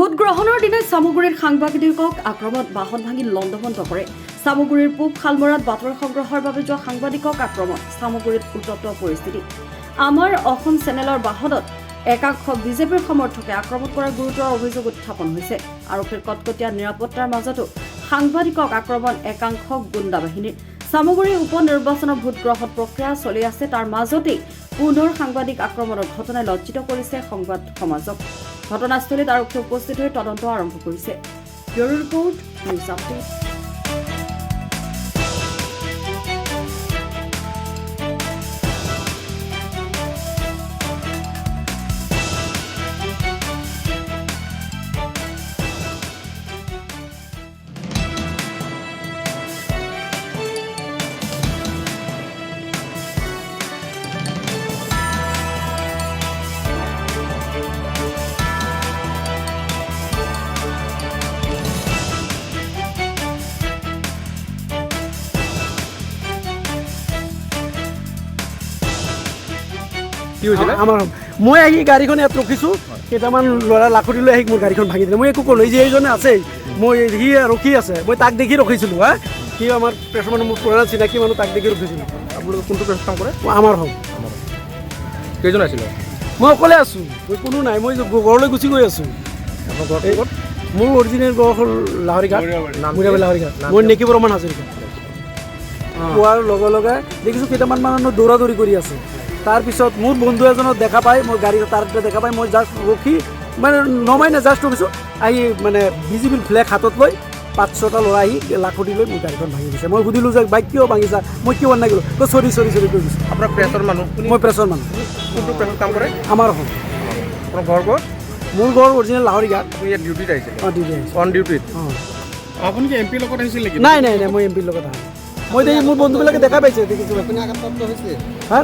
Vote গ্ৰহণৰ দিনা চামগুৰিত সাংবাদিকক আক্ৰমণ বাহন ভাঙি লণ্ডভণ্ড কৰে। চামগুৰিৰ পূব খালমৰাত বাতৰি সংগ্ৰহৰ বাবে যোৱা সাংবাদিকক আক্ৰমণ। চামগুৰিত উত্তপ্ত পৰিস্থিতি। আমাৰ অসম চেনেলৰ বাহনত একাংশ বিজেপিৰ সমৰ্থকে আক্ৰমণ কৰাৰ গুৰুতৰ অভিযোগ উত্থাপন হৈছে। আৰক্ষীৰ কটকটীয়া নিৰাপত্তাৰ মাজতো সাংবাদিকক আক্ৰমণ একাংশ গুণ্ডা বাহিনীৰ। চামগুৰি উপ নিৰ্বাচনৰ ভোট গ্ৰহণ প্ৰক্ৰিয়া চলি আছে, তাৰ মাজতেই পুনৰ সাংবাদিক আক্ৰমণৰ ঘটনাই লজ্জিত কৰিছে সংবাদ সমাজক। ঘটনাস্থলীত আৰক্ষী উপস্থিত হৈ তদন্ত আৰম্ভ কৰিছে। Bureau report, news update. আমাৰ মই আহি গাড়ীখন ইয়াত ৰখিছোঁ, কেইটামান ল'ৰা লাখুটি লৈ আহি মোৰ গাড়ীখন ভাঙি দিলে। মই একো ক'লো, যে এইজনে আছে, মই সি ৰখি আছে, মই তাক দেখি ৰখিছিলোঁ। সি আমাৰ প্ৰেছৰ মানুহ, মোৰ পুৰণা চিনাকি মানুহ, তাক দেখি ৰখিছিলোঁ। আপোনালোকে কোনটো প্ৰেছত কাম কৰে? আমাৰ হওক, কেইজন আছিলে? মই অকলে আছোঁ, মই কোনো নাই, মই ঘৰলৈ গুচি গৈ আছোঁ। আপোনাৰ ঘৰটো ক'ত? মোৰ অৰিজিনেল ঘৰ হ'ল লাহৰিঘাট, লাহৰিঘাট। মই নেকি বৰ্মন হাজৰিকা। পোৱাৰ লগে লগে দেখিছোঁ কেইটামান মানুহ দৌৰা দৌৰি কৰি আছে। তাৰপিছত মোৰ বন্ধু এজনক দেখা পাই, মই গাড়ী তাৰ দেখা পাই, মই জাষ্ট ৰখি মানে নমাই নাই, জাষ্ট ৰখিছোঁ। আহি মানে বিজেপিৰ ফ্লেগ হাতত লৈ 5-6টা ল'ৰা আহি লাখুটি লৈ মোৰ গাড়ীখন ভাঙি দিছে। মই সুধিলোঁ যে বাইক কিয় ভাঙিছা, মই কিয় অন্যায় কৰিলোঁ, চৰি কৈ দিছোঁ। আপোনাৰ প্ৰেছৰ মানুহ? মই প্ৰেছৰ মানুহ। কোনটো প্ৰেছত কাম কৰে? আমাৰ হওক। আপোনাৰ ঘৰ ক'ত? মোৰ ঘৰ অৰিজিনেল লাহৰিঘাট। আপুনি ইয়াত ডিউটিত আহিছিলে? অঁ, ডিউটি আহিছোঁ। অন ডিউটিত? অঁ। আপুনি কি এমপিৰ লগত আহিছিল নেকি? নাই, মই এমপিৰ লগত আহা। মই দেখি মোৰ বন্ধুবিলাকে দেখা পাইছে, দেখিছোঁ।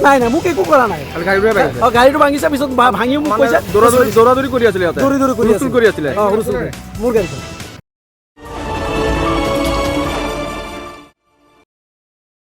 নাই, মোক একো কৰা নাই। গাড়ীটোৱে ভাঙিছে? অঁ, গাড়ীটো ভাঙিছে, পিছত ভাঙিও মোক কৈছে। দৌৰা দৌৰি কৰি আছিলে? দৌৰি কৰি কৰি আছিলে? অঁ, মোৰ গাড়ীখন।